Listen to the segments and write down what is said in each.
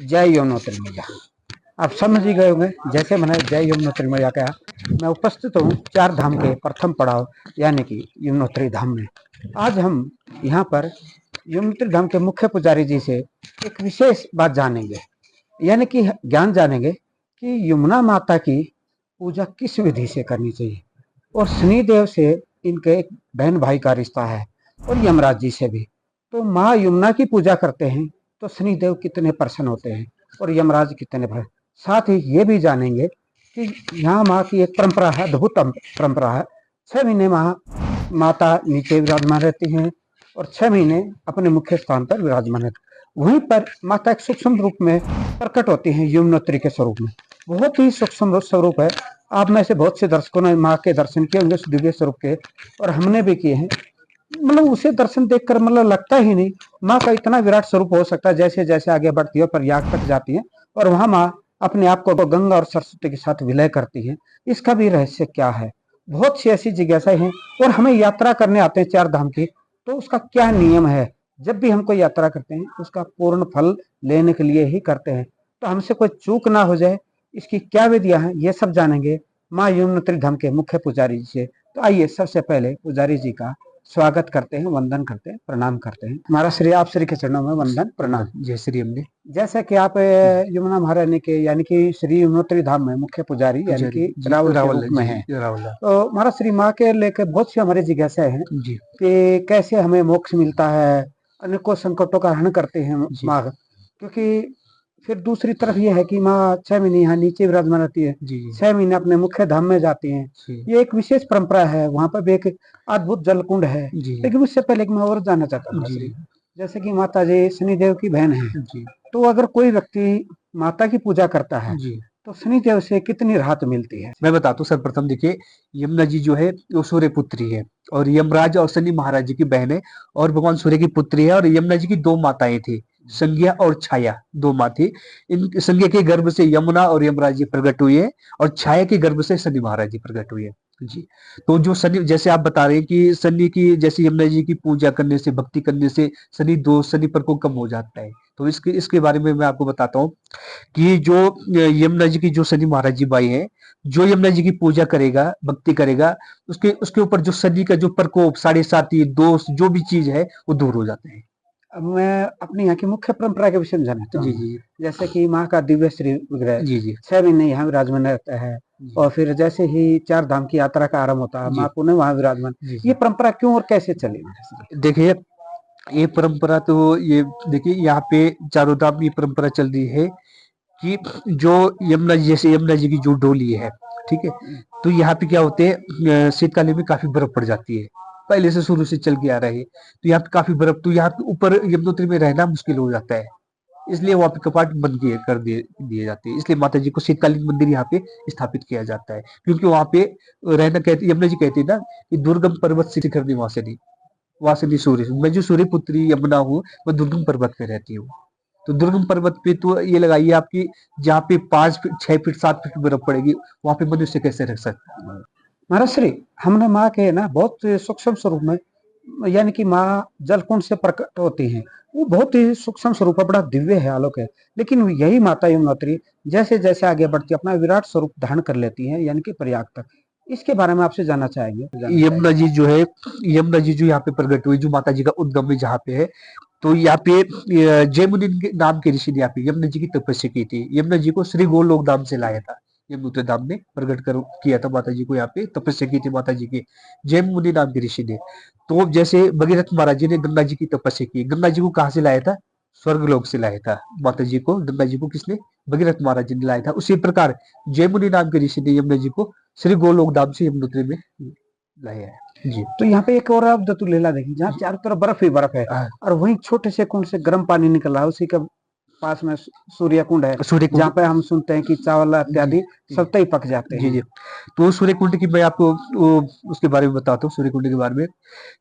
जय यमुनोत्री मैया। आप समझ ही गए होंगे, जैसे मैंने जय यमुनोत्री मैया कहा, मैं उपस्थित हूँ चार धाम के प्रथम पड़ाव यानी कि यमुनोत्री धाम में। आज हम यहाँ पर यमुनोत्री धाम के मुख्य पुजारी जी से एक विशेष बात जानेंगे, यानी कि ज्ञान जानेंगे कि यमुना माता की पूजा किस विधि से करनी चाहिए। और शनिदेव से इनके एक बहन भाई का रिश्ता है और यमराज जी से भी। तो माँ यमुना की पूजा करते हैं तो शनिदेव कितने प्रसन्न होते हैं और यमराज कितने भय। साथ ही ये भी जानेंगे कि यहाँ माँ की एक परंपरा है, अद्भुत परंपरा है। 6 महीने माता नीचे विराजमान रहती हैं और 6 महीने अपने मुख्य स्थान पर विराजमान रहती हैं। वहीं पर माता एक सूक्ष्म रूप में प्रकट होती हैं, यमुनोत्री के स्वरूप में। बहुत ही सूक्ष्म स्वरूप है। आप में से बहुत से दर्शकों ने माँ के दर्शन किए होंगे उस दिव्य स्वरूप के, और हमने भी किए हैं। मतलब उसे दर्शन देखकर मतलब लगता ही नहीं माँ का इतना विराट स्वरूप हो सकता है। जैसे जैसे आगे बढ़ती है प्रयाग तक जाती है और वहां माँ अपने आप को गंगा और सरस्वती के साथ विलय करती है। इसका भी रहस्य क्या है? बहुत सी ऐसी जिज्ञासाएं हैं। और हमें यात्रा करने आते हैं चार धाम की, तो उसका क्या नियम है? जब भी हम कोई यात्रा करते हैं उसका पूर्ण फल लेने के लिए ही करते हैं, तो हमसे कोई चूक ना हो जाए, इसकी क्या विधियां हैं, ये सब जानेंगे माँ यमुनोत्री धाम के मुख्य पुजारी जी से। तो आइए सबसे पहले पुजारी जी का स्वागत करते हैं, वंदन करते हैं, प्रणाम करते हैं। हमारा श्री आप श्री के चरणों में वंदन प्रणाम। जय श्री अम्बे। जैसा कि आप यमुना महारानी के यानी कि श्री यमुनोत्री धाम में मुख्य पुजारी यानी कि रावल के रूप में है, तो महाराज श्री माँ के लेकर बहुत सी हमारी जिज्ञासाएं हैं जी। कि कैसे हमें मोक्ष मिलता है, अनेकों संकटों का हरण करते हैं माँ। क्योंकि फिर दूसरी तरफ ये है कि माँ 6 महीने यहाँ नीचे विराजमान रहती है, 6 महीने अपने मुख्य धाम में जाती हैं। ये एक विशेष परंपरा है। वहां पर भी एक अद्भुत जलकुंड है। लेकिन उससे पहले मैं और जानना चाहता हूँ, जैसे कि माता जी शनिदेव की बहन है, तो अगर कोई व्यक्ति माता की पूजा करता है तो शनिदेव से कितनी राहत मिलती है? मैं बताता हूँ। सर्वप्रथम देखिए, यमुना जी जो है वो सूर्य पुत्री है और यमराज और शनि महाराज जी की बहन है और भगवान सूर्य की पुत्री है। और यमुना जी की दो माताएं थी, संज्ञा और छाया, दो माँ थी। इन संज्ञा के गर्भ से यमुना और यमराज जी प्रकट हुए हैं और छाया के गर्भ से शनि महाराज जी प्रकट हुए हैं जी। तो जो शनि, जैसे आप बता रहे हैं कि शनि की, जैसे यमुना जी की पूजा करने से, भक्ति करने से शनि दोष, शनि पर को कम हो जाता है। तो इसके बारे में मैं आपको बताता हूँ कि जो यमुना जी की जो शनि महाराज जी बाई है, जो यमुना जी की पूजा करेगा, भक्ति करेगा, उसके उसके ऊपर जो शनि का जो प्रकोप, साढ़े साती, दोष, जो भी चीज है वो दूर हो जाते हैं। अब मैं अपनी यहाँ की मुख्य परंपरा के विषय में जानना चाहूंगा। जी, जैसे कि माँ का दिव्य श्री विग्रह 6 महीने यहाँ विराजमान रहता है और फिर जैसे ही चार धाम की यात्रा का आरंभ होता है माँ पुनः वहाँ विराजमान। ये परंपरा क्यों और कैसे चली? देखिए, ये परंपरा तो ये देखिए, यहाँ पे चारों धाम की परंपरा चल रही है कि जो यमुना जी, जैसे यमुना जी की जो डोली है, ठीक है, तो यहाँ पे क्या होते हैं, शीतकालीन में काफी बर्फ पड़ जाती है, पहले से शुरू से चल के आ रहे हैं। तो यहाँ पे काफी बर्फ, तो यहाँ पे ऊपर यमुनोत्री में रहना मुश्किल हो जाता है, इसलिए वहाँ पे कपाट बंद कर दिए जाते हैं। इसलिए माता जी को शीतकालीन मंदिर यहाँ पे स्थापित किया जाता है, क्योंकि वहाँ पे रहना, कहते यमुना जी कहती है ना कि दुर्गम पर्वत शिखर निवासिनी, वासिनी सूर्य, मैं जो सूर्य पुत्री यमुना हूँ, मैं दुर्गम पर्वत पे रहती हूँ। तो दुर्गम पर्वत पे तो ये लगाइए आपकी, जहाँ पे 5 फीट, 6 फीट, 7 फीट बर्फ पड़ेगी, वहां पे मनुष्य कैसे रह सकता है? महाराज श्री, हमने माँ के ना बहुत सूक्ष्म स्वरूप में, यानी कि माँ जलकुंड से प्रकट होती हैं, वो बहुत ही सूक्ष्म स्वरूप है, बड़ा दिव्य है, आलोक है। लेकिन यही माता यमुनोत्री जैसे जैसे आगे बढ़ती है अपना विराट स्वरूप धारण कर लेती है, यानी कि प्रयाग तक। इसके बारे में आपसे जानना चाहेंगे। यमुना जी जो है, यमुना जी जो यहाँ पे प्रकट हुई, जो माता जी का उद्गम है जहाँ पे है, तो यहाँ पे जयमुनि के नाम के ऋषि ने यहाँ पे यमुना जी की तपस्या की थी। यमुना जी को श्री गोलोक धाम से लाया था, यमुनोत्री धाम ने प्रकट कर किया था माता जी को, यहाँ पे तपस्या की थी माता जी की, जयमुनि नाम के ऋषि ने। तो जैसे भगीरथ महाराज जी ने गंगा जी की तपस्या की, गंगा जी को कहाँ से लाया था? स्वर्ग लोक से लाया था माता जी को, गंगा जी को किसने? भगीरथ महाराज जी ने लाया था। उसी प्रकार जयमुनि नाम के ऋषि ने यमुना जी को श्री गोलोक धाम से यमुनोत्री में लाया है जी। तो यहाँ पे एक और आप दतुलेला देखिए, जहाँ चारों तरफ बर्फ ही बर्फ है और वहीं छोटे से कुंड से गर्म पानी निकल रहा है, उसी के पास में सूर्य कुंड है, जहाँ पे हम सुनते हैं कि चावल इत्यादि सब तय पक जाते हैं। जी। तो सूर्य कुंड की मैं आपको उसके बारे में बताता हूँ। सूर्य कुंड के बारे में,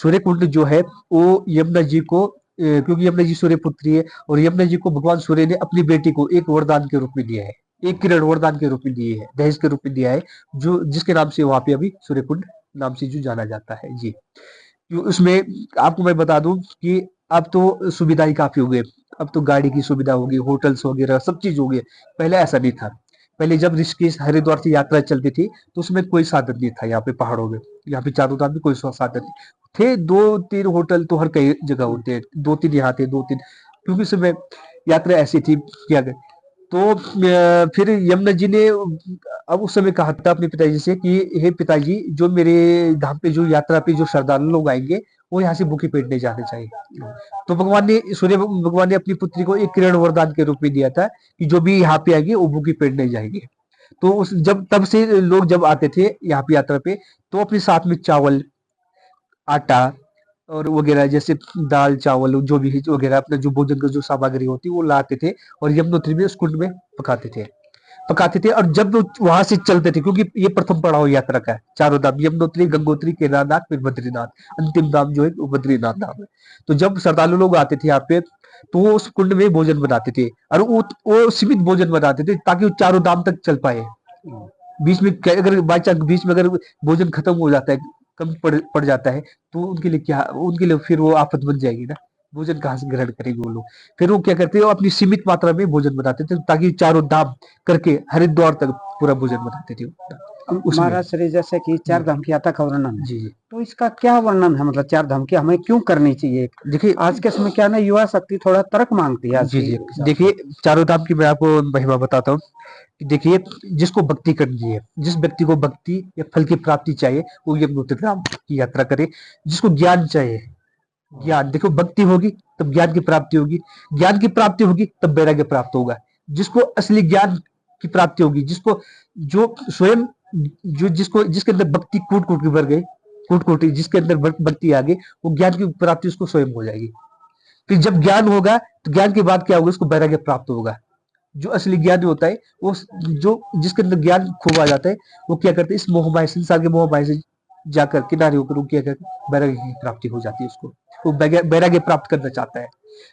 सूर्य कुंड जो है वो यमुना जी को, क्योंकि यमुना जी सूर्य पुत्री है और यमुना जी को भगवान सूर्य ने अपनी बेटी को एक वरदान के रूप में दिया है, एक किरण वरदान के रूप में दिए है, दहेज के रूप में दिया है, जो जिसके नाम से वहां पे अभी सूर्य कुंड नाम से जो जाना जाता है जी। उसमें आपको मैं बता दूं कि अब तो सुविधा ही काफी हो गई। अब तो गाड़ी की सुविधा होगी, होटल्स वगैरह सब चीज हो गई। पहले ऐसा नहीं था। पहले जब ऋषिकेश हरिद्वार से यात्रा चलती थी तो उसमें कोई साधन नहीं था। यहाँ पे पहाड़ों में, यहाँ पे चारों धाम में कोई साधन नहीं थे। 2-3 होटल तो हर कई जगह होते हैं, 2-3 यहाँ थे, 2-3, क्योंकि उस समय यात्रा ऐसी थी किया गया। तो फिर यमुना जी ने अब उस समय कहा था अपने पिताजी से कि हे पिताजी, जो मेरे धाम पे जो यात्रा पे जो श्रद्धालु लोग आएंगे वो यहाँ से भूखे पेट नहीं जाने चाहिए। तो भगवान ने, सूर्य भगवान ने अपनी पुत्री को एक किरण वरदान के रूप में दिया था कि जो भी यहाँ पे आएंगे वो भूखे पेट नहीं जाएंगे। तो उस जब तब से लोग जब आते थे यहाँ पे यात्रा पे तो अपने साथ में चावल, आटा और वगैरह जैसे दाल चावल जो भी वगैरह अपना जो भोजन का जो सामग्री होती है वो लाते थे और यमुनोत्री में उस कुंड में पकाते थे। और जब वहां से चलते थे, क्योंकि ये प्रथम पड़ाव यात्रा का है, चारों धाम यमुनोत्री, गंगोत्री, केदारनाथ, फिर बद्रीनाथ, अंतिम धाम जो है वो बद्रीनाथ धाम है। तो जब श्रद्धालु लोग आते थे यहाँ पे तो वो उस कुंड में भोजन बनाते थे और वो सीमित भोजन बनाते थे ताकि वो चारों धाम तक चल पाए। बीच में अगर बाई चांस बीच में अगर भोजन खत्म हो जाता है, कम पड़ जाता है, तो उनके लिए फिर वो आफत बन जाएगी ना। भोजन कहाँ से ग्रहण करेंगे वो लोग। फिर वो क्या करते हैं, अपनी सीमित मात्रा में भोजन बनाते थे ताकि चारों धाम करके हरिद्वार तक पूरा भोजन बनाते थे उसमें। महाराज श्री जैसे कि चार धाम की यात्रा का वर्णन है, जी जी तो इसका क्या वर्णन है? मतलब चार धाम की हमें क्यों करनी चाहिए? देखिए, आज के समय क्या ना, युवा शक्ति थोड़ा तर्क मांगती है आज जी की जी हिसाब से। देखिए, चारों धाम की मैं आपको महिमा बताता हूँ। देखिए, जिसको भक्ति करनी है, जिस व्यक्ति को भक्ति या फल की प्राप्ति चाहिए, वो यमुनोत्री धाम की यात्रा करे। जिसको ज्ञान चाहिए, ज्ञान, देखो भक्ति होगी तब ज्ञान की प्राप्ति होगी, ज्ञान की प्राप्ति होगी तब वैराग्य प्राप्त होगा। जिसको असली ज्ञान की प्राप्ति होगी, जिसको जो स्वयं जो जिसको जिसके अंदर भक्ति कूट कूट के भर गई, कूट कूट जिसके अंदर भक्ति आ गई, वो ज्ञान की प्राप्ति उसको स्वयं हो जाएगी। फिर जब ज्ञान होगा तो ज्ञान के बाद क्या होगा, उसको वैराग्य प्राप्त होगा। जो असली ज्ञान होता है वो जो जिसके अंदर ज्ञान खूब आ जाता है, वो क्या करते हैं, इस मोहमाया संसार के मोहमाया से जाकर किनारे होकर वो क्या करते हैं, वैराग्य की प्राप्ति हो जाती है उसको। वो वैराग्य प्राप्त करना चाहता है।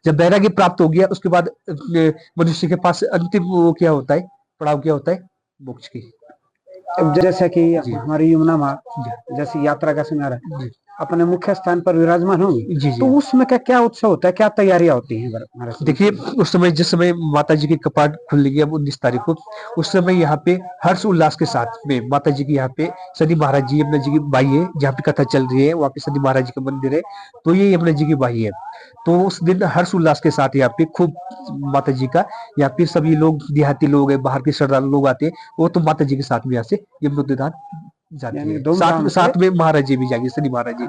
जब वैराग्य प्राप्त हो गया उसके बाद मनुष्य के पास अंतिम वो क्या होता है, पड़ाव क्या होता है, मोक्ष की। अब जैसे कि जी हमारी यमुना माँ जी जैसी यात्रा का समय आ रहा है, जी अपने मुख्य स्थान पर विराजमान होंगी, जी तो जी उसमें क्या क्या उत्सव होता है, क्या तैयारियां होती हैं महाराज श्री? देखिए, उस समय जिस समय माता जी के कपाट खुलेंगे अब 19 तारीख को, उस समय यहाँ पे हर्ष उल्लास के साथ में माता जी की यहाँ पे सती महाराज जी यमुना जी की बाई है, जहाँ पे कथा चल रही है वहाँ पे सती महाराज जी का मंदिर है, तो ये यमुना जी की बाई है। तो उस दिन हर्ष उल्लास के साथ यहाँ पे खूब माता जी का, यहाँ पे सभी लोग देहाती लोग है, बाहर के श्रद्धालु लोग आते हैं, वो तो माता जी के साथ में यहाँ से यमुनोत्री धाम जाते यानी हैं। धूमधाम से। साथ में महाराज जी भी जाएंगे, सती महाराज जी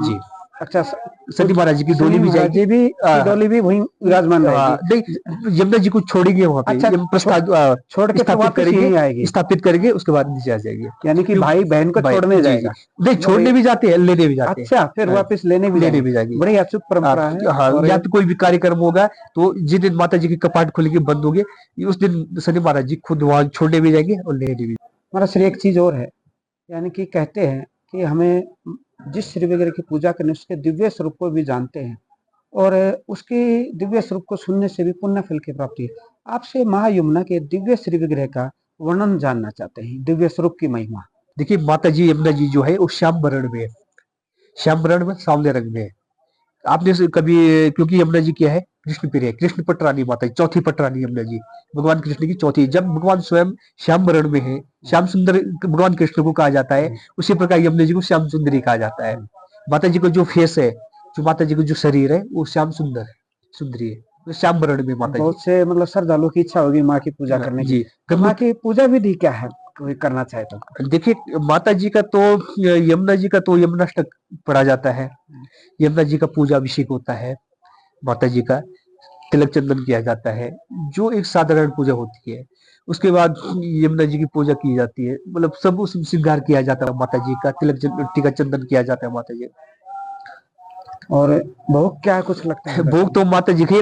जी, अच्छा, सती महाराज जी की शनि डोली भी महाराज जाएगी। जी भी की डोली भी वहीं विराजमान रहेगी? नहीं, यमुना जी को छोड़ेंगे वहां पे, अच्छा, छोड़ के फिर स्थापित वापस करेंगे, यहीं आएगी? स्थापित करेंगे, उसके बाद नीचे आ जाएंगे। यानी कि भाई बहन को भाई, छोड़ने जी, जाएगा? जी। नहीं, छोड़ने भी जाते हैं, लेने भी जाते हैं। अच्छा, फिर हाँ, वापस लेने भी लेने भी जाएंगे। बड़ी अचूक परंपरा है। हाँ, और यहाँ पे कोई भी कार्यक्रम होगा तो जिस दिन माता जी के कपाट खुलेंगे, बंद होंगे, उस दिन शनि महाराज जी खुद वहां छोड़ने भी जाएंगे और लेने भी। हमारा श्री एक चीज और है, यानी कि कहते हैं कि हमें जिस श्री वगैरह की पूजा करने उसके दिव्य स्वरूप को भी जानते हैं और उसके दिव्य स्वरूप को सुनने से भी पुण्य फल की प्राप्ति है। आपसे महायमुना के दिव्य श्री विग्रह का वर्णन जानना चाहते हैं, दिव्य स्वरूप की महिमा। देखिए, माता जी यमुना जी जो है वो श्याम वर्ण में है, श्याम वर्ण में सांवले रंग में है। आपने कभी, क्योंकि यमुना जी क्या है, कृष्ण प्रिय है, कृष्ण पटरानी माता, चौथी पटरानी यमुना जी, भगवान कृष्ण की चौथी। जब भगवान स्वयं श्याम वर्ण में है, श्याम सुंदर भगवान कृष्ण को कहा जाता है, उसी प्रकार यमुना जी को श्याम सुंदरी कहा जाता है। माता जी को जो फेस है, जो माता जी को जो शरीर है, वो श्याम सुंदर है, सुंदरी है, तो श्याम वर्ण में माता बहुत से मतलब श्रद्धालुओं की इच्छा होगी माँ की पूजा करने की, जी। तो माँ की पूजा विधि क्या है, कोई करना चाहे तो? देखिए, माता जी का तो, यमुना जी का तो यमुनाष्टक पढ़ा जाता है, यमुना जी का पूजा अभिषेक होता है, माता जी का तिलक चंदन किया जाता है, जो एक साधारण पूजा होती है। उसके बाद यमुना जी की पूजा की जाती है, मतलब सब उस श्रृंगार किया जाता है माता जी का, टीका चंदन किया जाता है माता जी और भोग क्या है, कुछ लगता है? भोग तो माता जी के,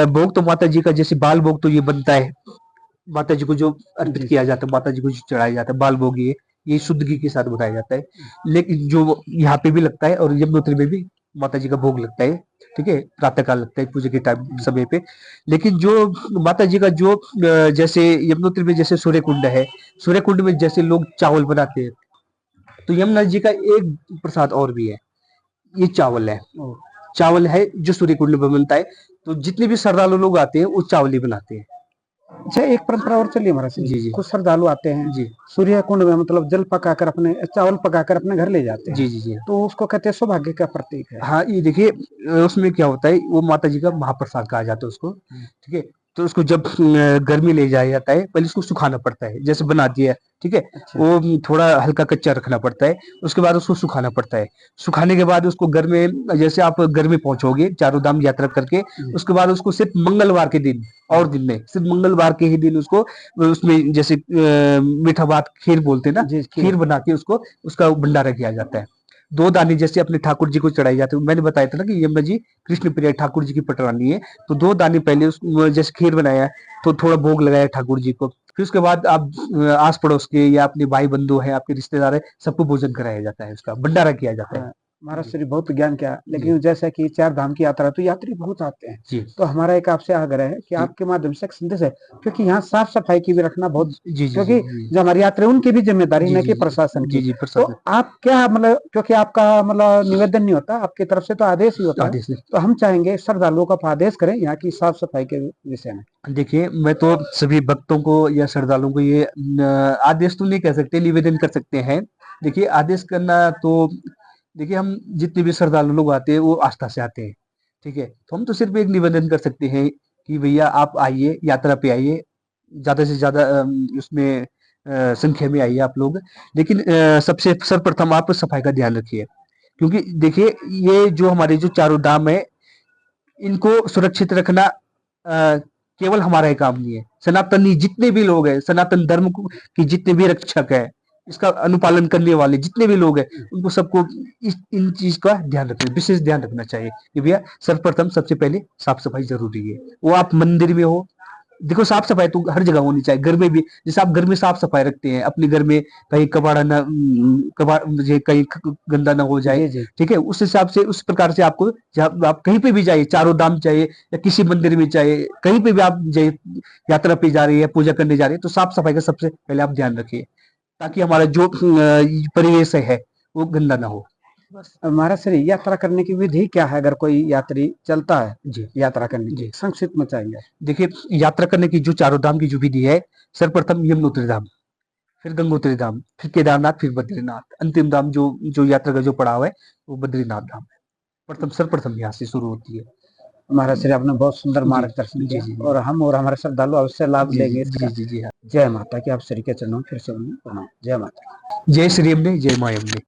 भोग तो माता जी का जैसे बाल भोग तो ये बनता है, माता जी को जो अर्पित किया जाता है, माता जी को जो चढ़ाया जाता है, बाल भोग ये शुद्ध घी के साथ बनाया जाता है। लेकिन जो यहाँ पे भी लगता है और यमुनोत्री में भी माता जी का भोग लगता है, ठीक है, प्रातः काल लगता है पूजा के टाइम समय पे। लेकिन जो माता जी का जो जैसे यमुनोत्री में जैसे सूर्य कुंड है, सूर्य कुंड में जैसे लोग चावल बनाते हैं, तो यमुना जी का एक प्रसाद और भी है, ये चावल है। चावल है जो सूर्य कुंड में बनता है। तो जितने भी श्रद्धालु लोग आते हैं वो चावल ही बनाते हैं। अच्छा, एक परंपरा और चली हमारा जी, जी। कुछ श्रद्धालु आते हैं जी। सूर्य कुंड में, मतलब जल पकाकर अपने चावल पकाकर अपने घर ले जाते हैं। जी, जी, जी। तो उसको कहते हैं सौभाग्य का प्रतीक है। हाँ, ये देखिए उसमें क्या होता है, वो माता जी का महाप्रसाद कहा जाता है उसको, ठीक है? तो उसको जब घर में ले जाया जाता है, पहले उसको सुखाना पड़ता है, जैसे बना दिया, ठीक है? अच्छा। वो थोड़ा हल्का कच्चा रखना पड़ता है, उसके बाद उसको सुखाना पड़ता है। सुखाने के बाद उसको घर में, जैसे आप घर में पहुँचोगे चारों धाम यात्रा करके, उसके बाद उसको सिर्फ मंगलवार के दिन और दिन नहीं, सिर्फ मंगलवार के ही दिन उसको उसमें जैसे मीठा भात खीर बोलते हैं ना, जी, खीर बना के उसको उसका भंडारा किया जाता है। 2 दाने जैसे अपने ठाकुर जी को चढ़ाई जाती है। मैंने बताया था ना कि यमुना जी कृष्ण प्रिया ठाकुर जी की पटरानी है, तो 2 दाने पहले उस जैसे खीर बनाया, तो थोड़ा भोग लगाया ठाकुर जी को। फिर उसके बाद आप आस-पड़ोस के या अपने भाई-बंधु हैं, आपके रिश्तेदार हैं, सबको भोजन कराया जाता है, उसका भंडारा किया जाता है। हाँ, महाराज श्री बहुत ज्ञान किया, जी। लेकिन जैसा कि 4 धाम की यात्रा तो यात्री बहुत आते हैं। जी। तो हमारा एक आपसे आग्रह है कि जी। आपके माध्यम से एक संदेश है, क्योंकि यहाँ साफ-सफाई की भी रखना बहुत, जी, जी, जी, क्योंकि जी। जो हमारे यात्री हैं उनकी भी ज़िम्मेदारी, जी, न जी, कि जी। प्रशासन जी, की। जी, तो प्रसाद आप क्या, मतलब क्योंकि आपका मतलब निवेदन नहीं होता, आपकी तरफ से तो आदेश ही होता है, आदेश है। तो हम चाहेंगे श्रद्धालुओं को आप आदेश करें यहाँ की साफ-सफाई के विषय में। देखिए, मैं तो सभी भक्तों को या श्रद्धालुओं को ये आदेश तो नहीं कह सकते, निवेदन कर सकते हैं। देखिए, आदेश करना तो देखिए हम जितने भी श्रद्धालु लोग आते हैं, वो आस्था से आते हैं, ठीक है? तो हम तो सिर्फ़ एक निवेदन कर सकते हैं कि भैया आप आइए, यात्रा पे आइए, ज़्यादा से ज़्यादा उसमें संख्या में आइए आप लोग। लेकिन सबसे सर्वप्रथम आप सफाई का ध्यान रखिए, क्योंकि देखिए, ये जो हमारे जो चारों धाम हैं, इनको सुरक्षित रखना केवल हमारा ही काम नहीं है। सनातनी जितने भी लोग हैं, सनातन धर्म को के जितने भी रक्षक हैं, इसका अनुपालन करने वाले जितने भी लोग हैं, उनको सबको इस इन चीज़ का ध्यान रखना, विशेष ध्यान रखना चाहिए कि भैया सर्वप्रथम सबसे पहले साफ-सफाई ज़रूरी है। वो आप मंदिर में हो, देखो साफ-सफाई तो हर जगह होनी चाहिए, घर में भी जैसे आप घर में साफ-सफाई रखते हैं, अपने घर में कहीं कबाड़ ये कहीं गंदा ना हो जाए, जी, जी। ठीक है? उस हिसाब से उस प्रकार से आपको जब आप कहीं पे भी जाइए, चारों धाम जाइए या किसी मंदिर में जाइए, कहीं पे भी आप जाइए, यात्रा पे जा रही है, पूजा करने जा रही है, तो साफ-सफाई का सबसे पहले आप ध्यान रखिए, ताकि हमारा जो परिवेश है, वो गंदा ना हो। बस। महाराज श्री यात्रा करने की विधि क्या है, अगर कोई यात्री चलता है जी, यात्रा करने की, जी। संक्षिप्त में चाहिए। देखिए, यात्रा करने की जो चारों धाम की जो विधि है, सर्वप्रथम यमुनोत्री धाम, फिर गंगोत्री धाम, फिर केदारनाथ, फिर बद्रीनाथ। अंतिम धाम जो जो यात्रा का जो पड़ाव है, वो बद्रीनाथ धाम है। सर्वप्रथम यहाँ से शुरू होती है। महाराज श्री आपने बहुत सुंदर जी, मार्गदर्शन जी, किया, जी, जी। और हम और हमारे श्रद्धालु अवश्य लाभ जी, जी, लेंगे जी, इसका। जी, जी, हाँ। जय माता की, आप श्री के चरणों में फिर से प्रणाम। जय माता। जय श्री अम्बे, जय माँ अम्बे।